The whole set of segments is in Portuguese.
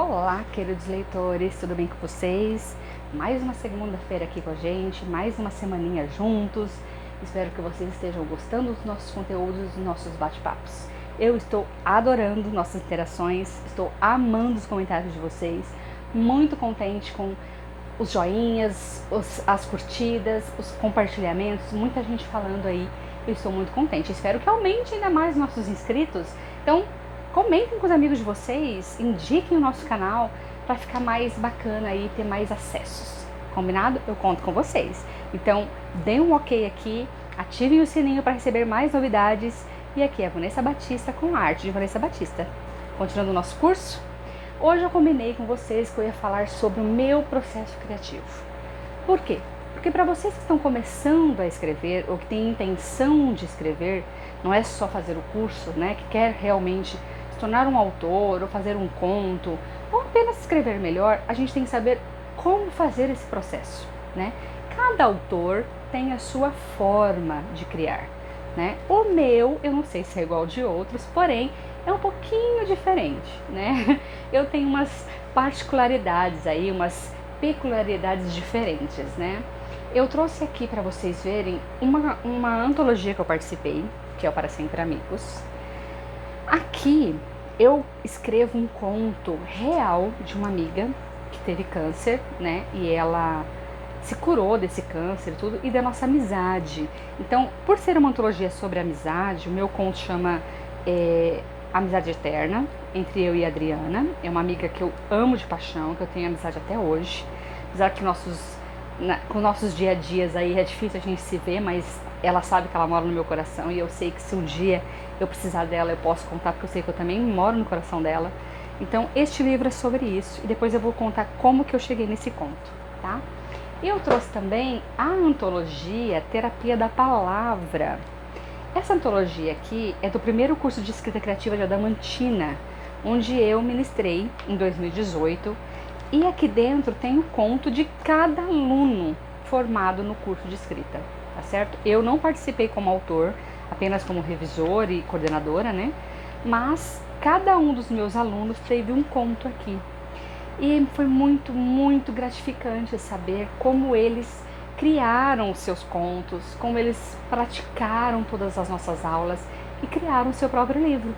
Olá, queridos leitores, tudo bem com vocês? Mais uma segunda-feira aqui com a gente, mais uma semaninha juntos. Espero que vocês estejam gostando dos nossos conteúdos, dos nossos bate-papos. Eu estou adorando nossas interações, estou amando os comentários de vocês, muito contente com os joinhas, as curtidas, os compartilhamentos, muita gente falando aí. Eu estou muito contente, espero que aumente ainda mais nossos inscritos. Então, comentem com os amigos de vocês, indiquem o nosso canal para ficar mais bacana aí, ter mais acessos. Combinado? Eu conto com vocês. Então, deem um ok aqui, ativem o sininho para receber mais novidades. E aqui é a Vanessa Batista com a arte de Vanessa Batista. Continuando o nosso curso, hoje eu combinei com vocês que eu ia falar sobre o meu processo criativo. Por quê? Porque para vocês que estão começando a escrever ou que têm intenção de escrever, não é só fazer o curso, né, que quer realmente se tornar um autor ou fazer um conto ou apenas escrever melhor, a gente tem que saber como fazer esse processo, né? Cada autor tem a sua forma de criar, né? O meu, eu não sei se é igual de outros, porém é um pouquinho diferente, né? Eu tenho umas particularidades aí, umas peculiaridades diferentes, né? Eu trouxe aqui para vocês verem uma antologia que eu participei, que é o Para Sempre Amigos. Aqui eu escrevo um conto real de uma amiga que teve câncer, né? E ela se curou desse câncer e tudo, e da nossa amizade. Então, por ser uma antologia sobre amizade, o meu conto chama Amizade Eterna, entre eu e a Adriana. É uma amiga que eu amo de paixão, que eu tenho amizade até hoje. Apesar que com nossos dia a dias aí é difícil a gente se ver, mas ela sabe que ela mora no meu coração e eu sei que se um dia eu precisar dela eu posso contar, porque eu sei que eu também moro no coração dela. Então este livro é sobre isso e depois eu vou contar como que eu cheguei nesse conto, tá? E eu trouxe também a antologia Terapia da Palavra. Essa antologia aqui é do primeiro curso de escrita criativa de Adamantina, onde eu ministrei em 2018. E aqui dentro tem o conto de cada aluno formado no curso de escrita, tá certo? Eu não participei como autor, apenas como revisor e coordenadora, né? Mas cada um dos meus alunos teve um conto aqui. E foi muito, muito gratificante saber como eles criaram os seus contos, como eles praticaram todas as nossas aulas e criaram o seu próprio livro,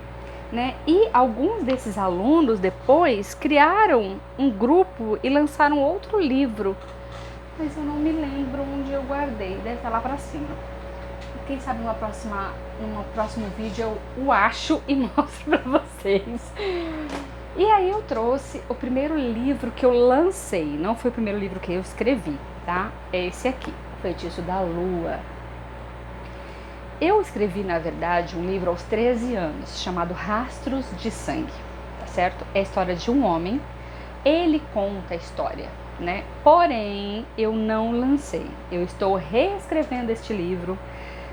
né? E alguns desses alunos depois criaram um grupo e lançaram outro livro, mas eu não me lembro onde eu guardei, deve estar lá pra cima. Quem sabe num próximo vídeo eu o acho e mostro pra vocês. E aí eu trouxe o primeiro livro que eu lancei, não foi o primeiro livro que eu escrevi, tá? É esse aqui, Feitiço da Lua. Eu escrevi, na verdade, um livro aos 13 anos, chamado Rastros de Sangue, tá certo? É a história de um homem, ele conta a história, né? Porém, eu não lancei. Eu estou reescrevendo este livro,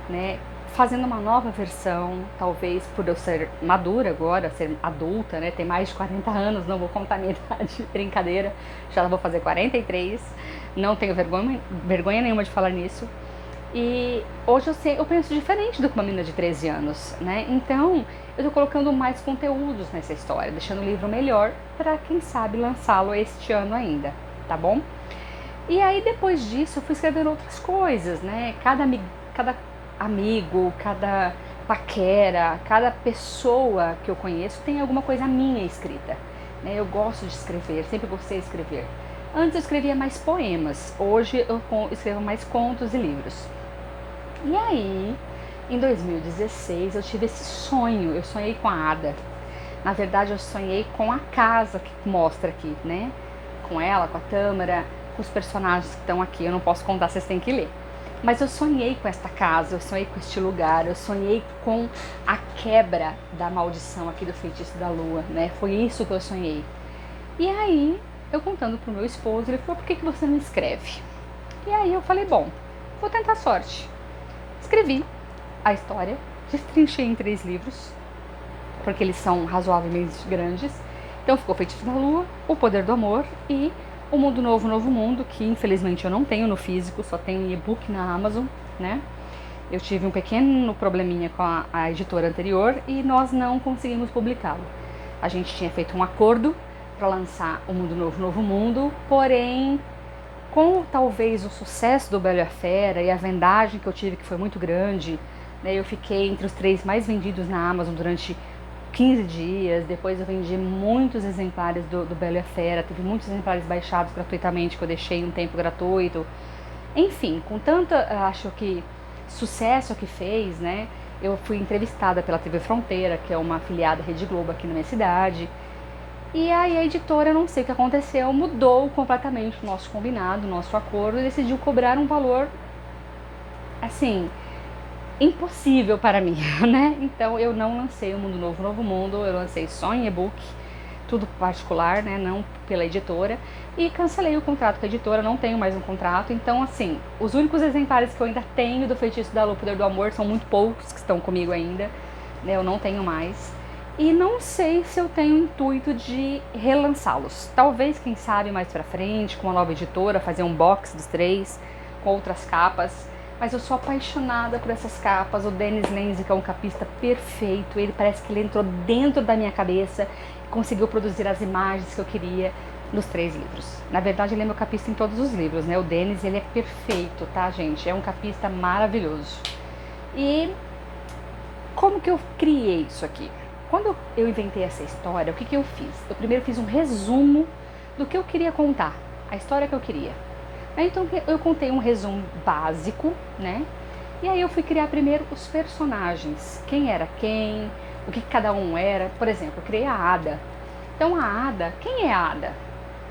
né? Fazendo uma nova versão, talvez por eu ser madura agora, ser adulta, né? Ter mais de 40 anos, não vou contar a minha idade, brincadeira, já vou fazer 43, não tenho vergonha nenhuma de falar nisso. E hoje eu penso diferente do que uma menina de 13 anos, né? Então, eu tô colocando mais conteúdos nessa história, deixando o livro melhor para quem sabe lançá-lo este ano ainda, tá bom? E aí, depois disso, eu fui escrevendo outras coisas, né? Cada amigo, cada paquera, cada pessoa que eu conheço tem alguma coisa minha escrita, né? Eu gosto de escrever, sempre gostei de escrever. Antes eu escrevia mais poemas, hoje eu escrevo mais contos e livros. E aí, em 2016, eu tive esse sonho, eu sonhei com a Ada. Na verdade, eu sonhei com a casa que mostra aqui, né? Com ela, com a Tâmara, com os personagens que estão aqui, eu não posso contar, vocês têm que ler. Mas eu sonhei com esta casa, eu sonhei com este lugar, eu sonhei com a quebra da maldição aqui do Feitiço da Lua, né? Foi isso que eu sonhei. E aí, eu contando pro meu esposo, ele falou, por que você não escreve? E aí eu falei, bom, vou tentar a sorte. Escrevi a história, destrinchei em 3 livros, porque eles são razoavelmente grandes. Então ficou Feitiço da Lua, O Poder do Amor e O Mundo Novo, Novo Mundo, que infelizmente eu não tenho no físico, só tenho em e-book na Amazon, né? Eu tive um pequeno probleminha com a editora anterior e nós não conseguimos publicá-lo. A gente tinha feito um acordo para lançar O Mundo Novo, Novo Mundo, porém, com talvez o sucesso do Bela e a Fera e a vendagem que eu tive, que foi muito grande, né, eu fiquei entre os 3 mais vendidos na Amazon durante 15 dias, depois eu vendi muitos exemplares do Bela e a Fera, teve muitos exemplares baixados gratuitamente, que eu deixei um tempo gratuito. Enfim, com tanto, acho que, sucesso que fez, né, eu fui entrevistada pela TV Fronteira, que é uma afiliada Rede Globo aqui na minha cidade, e aí a editora, não sei o que aconteceu, mudou completamente o nosso combinado, o nosso acordo, e decidiu cobrar um valor, assim, impossível para mim, né? Então eu não lancei O Mundo Novo, Novo Mundo, eu lancei só em e-book, tudo particular, né? Não pela editora, e cancelei o contrato com a editora, não tenho mais um contrato. Então, assim, os únicos exemplares que eu ainda tenho do Feitiço da Lua, Poder do Amor, são muito poucos que estão comigo ainda, né? Eu não tenho mais. E não sei se eu tenho o intuito de relançá-los. Talvez, quem sabe, mais pra frente, com uma nova editora, fazer um box dos 3, com outras capas. Mas eu sou apaixonada por essas capas. O Denis Lenzi, que é um capista perfeito, ele parece que ele entrou dentro da minha cabeça e conseguiu produzir as imagens que eu queria nos 3 livros. Na verdade, ele é meu capista em todos os livros, né? O Denis, ele é perfeito, tá, gente? É um capista maravilhoso. E como que eu criei isso aqui? Quando eu inventei essa história, o que eu fiz? Eu primeiro fiz um resumo do que eu queria contar, a história que eu queria. Então eu contei um resumo básico, né? E aí eu fui criar primeiro os personagens. Quem era quem, o que cada um era. Por exemplo, eu criei a Ada. Então a Ada, quem é a Ada?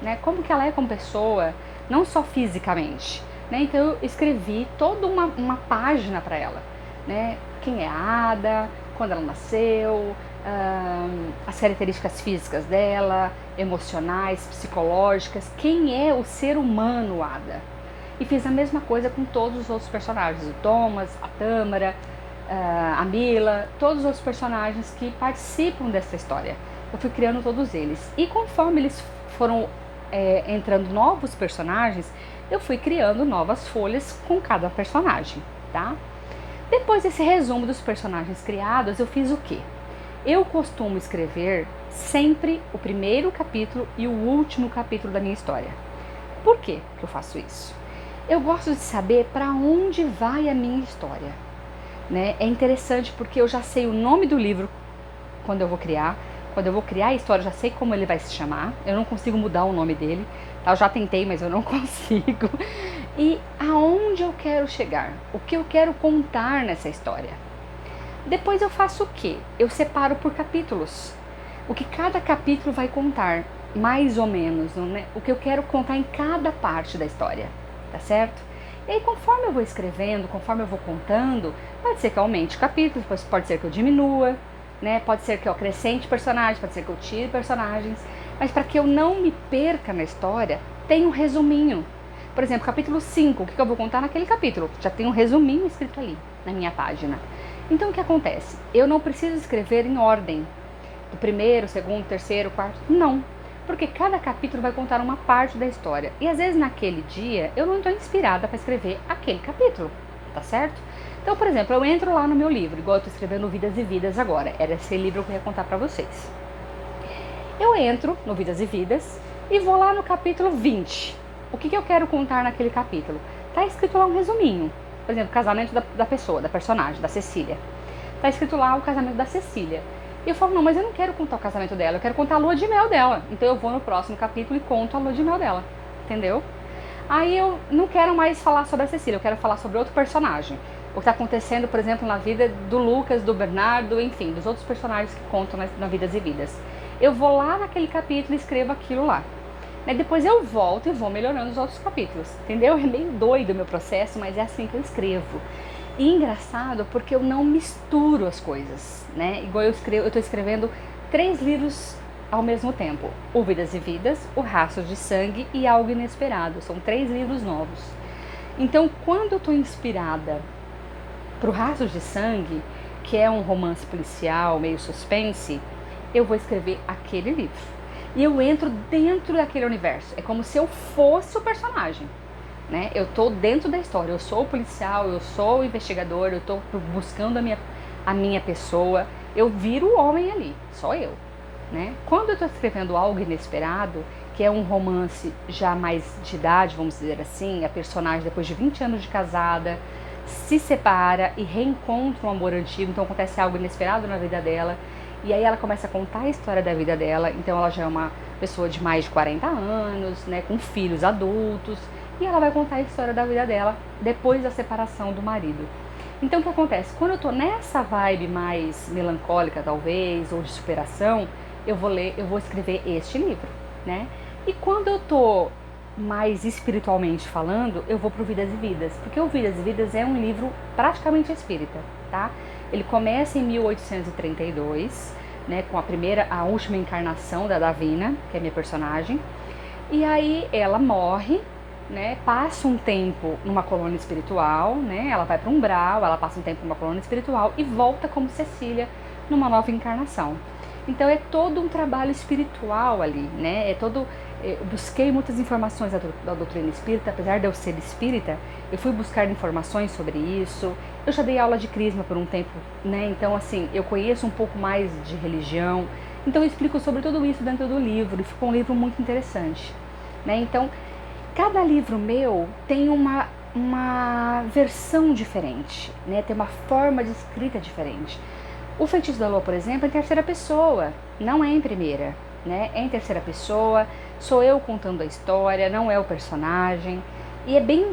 Né? Como que ela é como pessoa, não só fisicamente. Né? Então eu escrevi toda uma página para ela. Né? Quem é a Ada, quando ela nasceu, as características físicas dela, emocionais, psicológicas, quem é o ser humano Ada. E fiz a mesma coisa com todos os outros personagens, o Thomas, a Tâmara, a Mila, todos os outros personagens que participam dessa história. Eu fui criando todos eles. E conforme eles foram entrando novos personagens, eu fui criando novas folhas com cada personagem, tá? Depois desse resumo dos personagens criados, eu fiz o quê? Eu costumo escrever sempre o primeiro capítulo e o último capítulo da minha história. Por que eu faço isso? Eu gosto de saber para onde vai a minha história. Né? É interessante porque eu já sei o nome do livro quando eu vou criar. Quando eu vou criar a história, eu já sei como ele vai se chamar. Eu não consigo mudar o nome dele. Tá? Eu já tentei, mas eu não consigo. E aonde eu quero chegar? O que eu quero contar nessa história? Depois eu faço o quê? Eu separo por capítulos. O que cada capítulo vai contar, mais ou menos, né? O que eu quero contar em cada parte da história, tá certo? E aí, conforme eu vou escrevendo, conforme eu vou contando, pode ser que eu aumente capítulos, depois pode ser que eu diminua, né? Pode ser que eu acrescente personagens, pode ser que eu tire personagens, mas para que eu não me perca na história, tem um resuminho. Por exemplo, capítulo 5, o que eu vou contar naquele capítulo? Já tem um resuminho escrito ali, na minha página. Então, o que acontece? Eu não preciso escrever em ordem, do primeiro, segundo, terceiro, quarto, não. Porque cada capítulo vai contar uma parte da história. E às vezes naquele dia, eu não estou inspirada para escrever aquele capítulo, tá certo? Então, por exemplo, eu entro lá no meu livro, igual eu estou escrevendo Vidas e Vidas agora. Era esse livro que eu ia contar para vocês. Eu entro no Vidas e Vidas e vou lá no capítulo 20. O que eu quero contar naquele capítulo? Tá escrito lá um resuminho. Por exemplo, o casamento da pessoa, da personagem, da Cecília. Tá escrito lá o casamento da Cecília. E eu falo, não, mas eu não quero contar o casamento dela, eu quero contar a lua de mel dela. Então eu vou no próximo capítulo e conto a lua de mel dela. Entendeu? Aí eu não quero mais falar sobre a Cecília, eu quero falar sobre outro personagem. O que está acontecendo, por exemplo, na vida do Lucas, do Bernardo, enfim, dos outros personagens que contam na Vidas e Vidas. Eu vou lá naquele capítulo e escrevo aquilo lá. Depois eu volto e vou melhorando os outros capítulos, entendeu? É meio doido o meu processo, mas é assim que eu escrevo. E engraçado porque eu não misturo as coisas, né? Igual eu estou escrevendo 3 livros ao mesmo tempo. O Vidas e Vidas, o Rastros de Sangue e Algo Inesperado. São 3 livros novos. Então, quando eu estou inspirada para o Rastros de Sangue, que é um romance policial, meio suspense, eu vou escrever aquele livro. E eu entro dentro daquele universo. É como se eu fosse o personagem, né? Eu tô dentro da história. Eu sou o policial, eu sou o investigador, eu tô buscando a minha pessoa. Eu viro o homem ali, só eu. né? Quando eu estou escrevendo algo inesperado, que é um romance já mais de idade, vamos dizer assim, a personagem depois de 20 anos de casada se separa e reencontra um amor antigo, então acontece algo inesperado na vida dela, e aí ela começa a contar a história da vida dela, então ela já é uma pessoa de mais de 40 anos, né, com filhos adultos, e ela vai contar a história da vida dela depois da separação do marido. Então o que acontece? Quando eu tô nessa vibe mais melancólica talvez, ou de superação, eu vou escrever este livro, né? E quando eu tô mais espiritualmente falando, eu vou pro Vidas e Vidas, porque o Vidas e Vidas é um livro praticamente espírita, tá? Ele começa em 1832, né, com a última encarnação da Davina, que é minha personagem, e aí ela morre, né, passa um tempo numa colônia espiritual, né, ela vai para um umbral, ela passa um tempo numa colônia espiritual e volta como Cecília numa nova encarnação. Então é todo um trabalho espiritual ali, né, eu busquei muitas informações da doutrina espírita, apesar de eu ser espírita, eu fui buscar informações sobre isso, eu já dei aula de crisma por um tempo, né, então assim, eu conheço um pouco mais de religião, então eu explico sobre tudo isso dentro do livro, e ficou um livro muito interessante, né, então cada livro meu tem uma versão diferente, né? Tem uma forma de escrita diferente. O Feitiço da Lua, por exemplo, é em terceira pessoa, não é em primeira, né? É em terceira pessoa, sou eu contando a história, não é o personagem. E é bem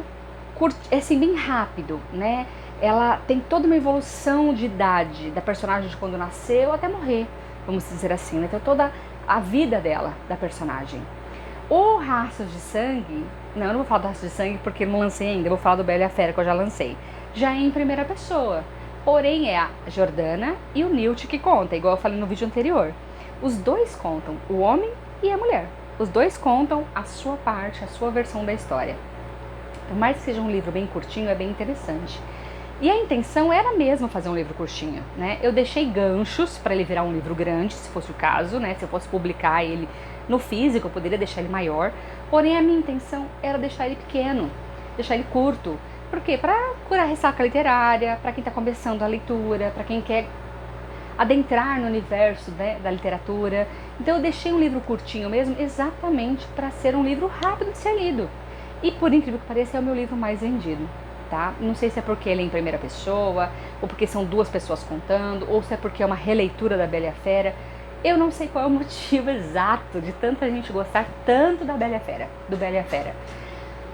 assim, bem rápido, né? Ela tem toda uma evolução de idade da personagem de quando nasceu até morrer, vamos dizer assim, né? Então toda a vida dela, da personagem. O Rastros de Sangue, não, eu não vou falar do Rastros de Sangue porque eu não lancei ainda, eu vou falar do Bela e a Fera que eu já lancei. Já é em primeira pessoa, porém é a Jordana e o Newt que conta, igual eu falei no vídeo anterior. Os dois contam, o homem e a mulher. Os dois contam a sua parte, a sua versão da história. Por mais que seja um livro bem curtinho, é bem interessante. E a intenção era mesmo fazer um livro curtinho, né? Eu deixei ganchos para ele virar um livro grande, se fosse o caso, né? Se eu fosse publicar ele no físico, eu poderia deixar ele maior. Porém, a minha intenção era deixar ele pequeno, deixar ele curto. Por quê? Para curar ressaca literária, para quem está começando a leitura, para quem quer adentrar no universo, né, da literatura. Então eu deixei um livro curtinho mesmo, exatamente para ser um livro rápido de ser lido. E por incrível que pareça, é o meu livro mais vendido. Tá? Não sei se é porque ele é em primeira pessoa, ou porque são duas pessoas contando, ou se é porque é uma releitura da Bela e a Fera. Eu não sei qual é o motivo exato de tanta gente gostar tanto da Bela e a Fera, do Bela e a Fera.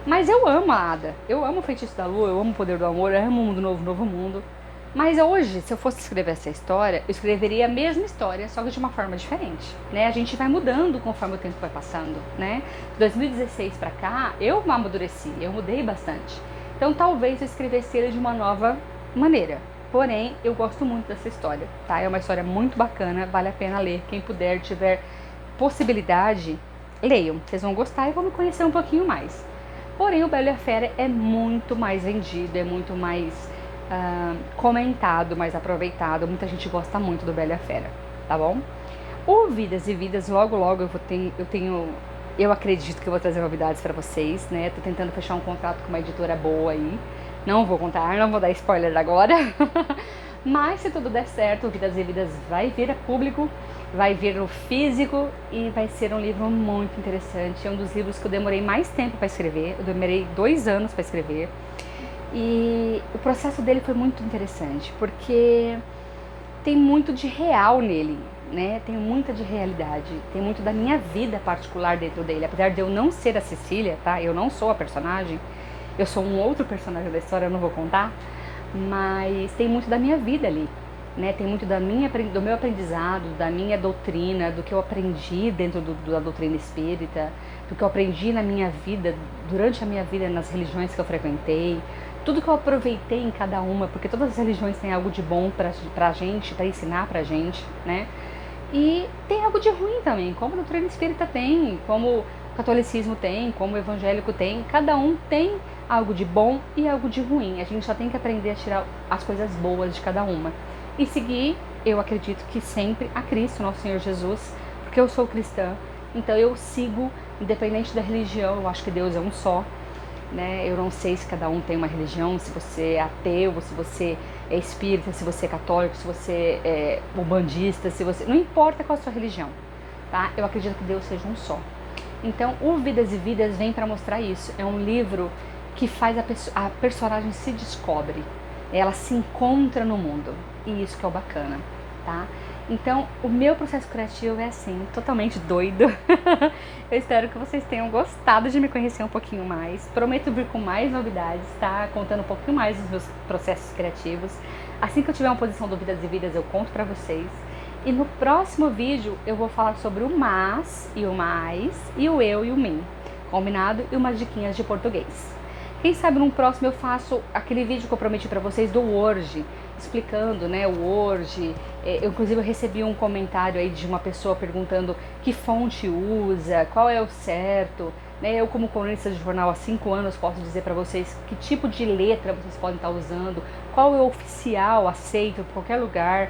Mas eu amo a Ada, eu amo o Feitiço da Lua, eu amo o Poder do Amor, eu amo o Mundo Novo, Novo Mundo. Mas hoje, se eu fosse escrever essa história, eu escreveria a mesma história, só que de uma forma diferente, né? A gente vai mudando conforme o tempo vai passando, né? De 2016 pra cá, eu amadureci, eu mudei bastante. Então talvez eu escrevesse ele de uma nova maneira. Porém, eu gosto muito dessa história, tá? É uma história muito bacana, vale a pena ler. Quem puder, tiver possibilidade, leiam. Vocês vão gostar e vão me conhecer um pouquinho mais. Porém, o Bela e a Fera é muito mais vendido, é muito mais comentado, mais aproveitado. Muita gente gosta muito do Bela e a Fera, tá bom? O Vidas e Vidas, logo logo eu acredito que eu vou trazer novidades pra vocês, né? Tô tentando fechar um contrato com uma editora boa aí. Não vou contar, não vou dar spoiler agora. Mas se tudo der certo, o Vidas e Vidas vai vir a público, vai vir no físico e vai ser um livro muito interessante. É um dos livros que eu demorei mais tempo para escrever. Eu demorei 2 anos para escrever. E o processo dele foi muito interessante, porque tem muito de real nele, né? Tem muita de realidade, tem muito da minha vida particular dentro dele. Apesar de eu não ser a Cecília, tá? Eu não sou a personagem, eu sou um outro personagem da história, eu não vou contar, mas tem muito da minha vida ali, né? Tem muito do meu aprendizado, da minha doutrina, do que eu aprendi dentro da doutrina espírita, do que eu aprendi na minha vida, durante a minha vida nas religiões que eu frequentei, tudo que eu aproveitei em cada uma, porque todas as religiões têm algo de bom pra gente, pra ensinar pra gente, né? E tem algo de ruim também, como a doutrina espírita tem, como o catolicismo tem, como o evangélico tem, cada um tem algo de bom e algo de ruim. A gente só tem que aprender a tirar as coisas boas de cada uma e seguir, eu acredito que sempre a Cristo, nosso Senhor Jesus, porque eu sou cristã, então eu sigo, independente da religião, eu acho que Deus é um só, né? Eu não sei se cada um tem uma religião, se você é ateu, se você é espírita, se você é católico, se você é umbandista, se você... Não importa qual é a sua religião. tá? Eu acredito que Deus seja um só. Então, o Vidas e Vidas vem para mostrar isso. É um livro que faz a personagem se descobre, ela se encontra no mundo, e isso que é o bacana, tá? Então, o meu processo criativo é assim, totalmente doido. Eu espero que vocês tenham gostado de me conhecer um pouquinho mais. Prometo vir com mais novidades, tá? Contando um pouquinho mais dos meus processos criativos. Assim que eu tiver uma posição do Vidas e Vidas, eu conto pra vocês. E no próximo vídeo eu vou falar sobre o mas e o mais, e o eu e o mim, combinado? E umas diquinhas de português. Quem sabe no próximo eu faço aquele vídeo que eu prometi pra vocês do Word, explicando, né, o Word. Eu, inclusive, eu recebi um comentário aí de uma pessoa perguntando que fonte usa, qual é o certo. Né? Eu, como colunista de jornal há 5 anos, posso dizer para vocês que tipo de letra vocês podem estar usando, qual é o oficial aceito por qualquer lugar.